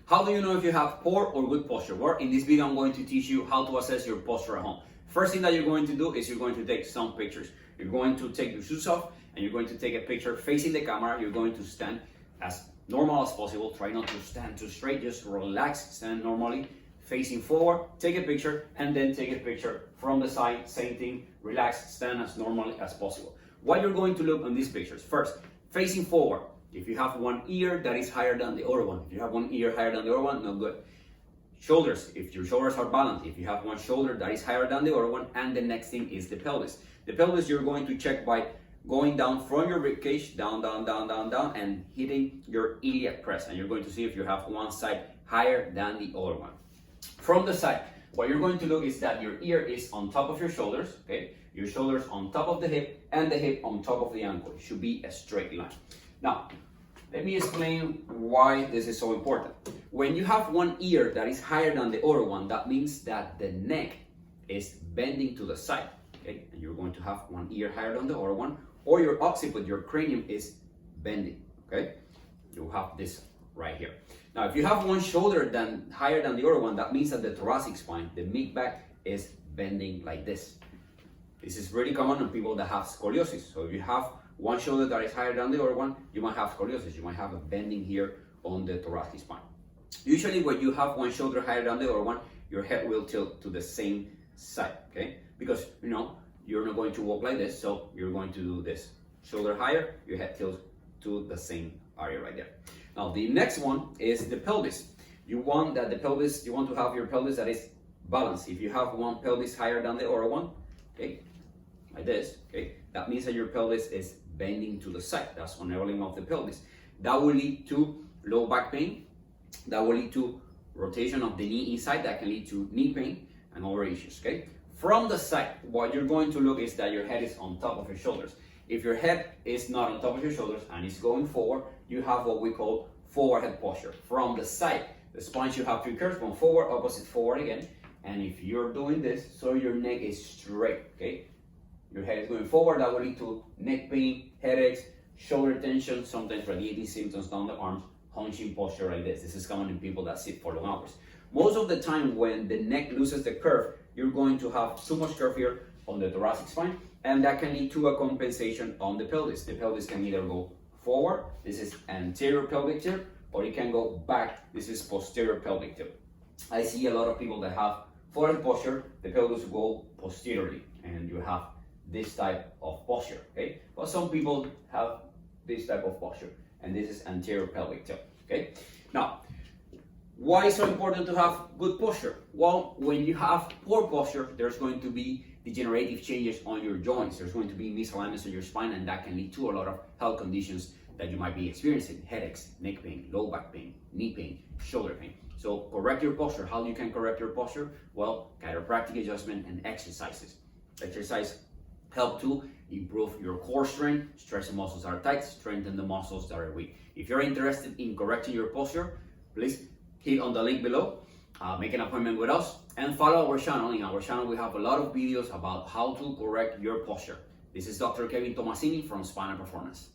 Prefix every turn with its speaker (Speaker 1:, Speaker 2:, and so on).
Speaker 1: How do you know if you have poor or good posture? Well, in this video, I'm going to teach you how to assess your posture at home. First thing that you're going to do is you're going to take some pictures. You're going to take your shoes off and you're going to take a picture facing the camera. You're going to stand as normal as possible. Try not to stand too straight, just relax, stand normally, facing forward, take a picture, and then take a picture from the side, same thing, relax, stand as normally as possible. What you're going to look on these pictures, first, facing forward. If you have one ear that is higher than the other one, if you have one ear higher than the other one, not good. Shoulders, if your shoulders are balanced, if you have one shoulder that is higher than the other one, and the next thing is the pelvis. The pelvis you're going to check by going down from your ribcage, down, and hitting your iliac crest, and you're going to see if you have one side higher than the other one. From the side, what you're going to look is that your ear is on top of your shoulders, okay? Your shoulders on top of the hip, and the hip on top of the ankle. It should be a straight line. Now, let me explain why this is so important. When you have one ear that is higher than the other one, that means that the neck is bending to the side, okay? And you're going to have one ear higher than the other one, or your occiput, your cranium is bending, okay? You have this right here. Now, if you have one shoulder higher than the other one, that means that the thoracic spine, the mid-back, is bending like this. This is really common on people that have scoliosis. So if you have one shoulder that is higher than the other one, you might have scoliosis. You might have a bending here on the thoracic spine. Usually when you have one shoulder higher than the other one, your head will tilt to the same side, okay? Because, you know, you're not going to walk like this, so you're going to do this. Shoulder higher, your head tilts to the same area right there. Now, the next one is the pelvis. You want to have your pelvis that is balanced. If you have one pelvis higher than the other one, okay, like this, okay, that means that your pelvis is bending to the side. That's unraveling of the pelvis. That will lead to low back pain. That will lead to rotation of the knee inside. That can lead to knee pain and other issues, okay? From the side, what you're going to look is that your head is on top of your shoulders. If your head is not on top of your shoulders and is going forward, you have what we call forward head posture. From the side, the spine should have three curves, one forward, opposite forward again. And if you're doing this, so your neck is straight, okay? Your head is going forward, that will lead to neck pain, headaches, shoulder tension, sometimes radiating symptoms down the arms, hunching posture like this. This is common in people that sit for long hours. Most of the time when the neck loses the curve, you're going to have too much curve here on the thoracic spine, and that can lead to a compensation on the pelvis. The pelvis can either go forward, this is anterior pelvic tilt, or it can go back, this is posterior pelvic tilt. I see a lot of people that have forward posture, the pelvis will go posteriorly, and you have this type of posture, okay? But some people have this type of posture, and this is anterior pelvic tilt, okay? Now, why is it so important to have good posture? Well, when you have poor posture, there's going to be degenerative changes on your joints. There's going to be misalignments on your spine, and that can lead to a lot of health conditions that you might be experiencing: headaches, neck pain, low back pain, knee pain, shoulder pain. So correct your posture. How you can correct your posture? Well, chiropractic adjustment and exercises. Exercise help to improve your core strength, stretch the muscles that are tight, strengthen the muscles that are weak. If you're interested in correcting your posture, please hit on the link below, make an appointment with us, and follow our channel. In our channel, we have a lot of videos about how to correct your posture. This is Dr. Tomassini from Spinal Performance.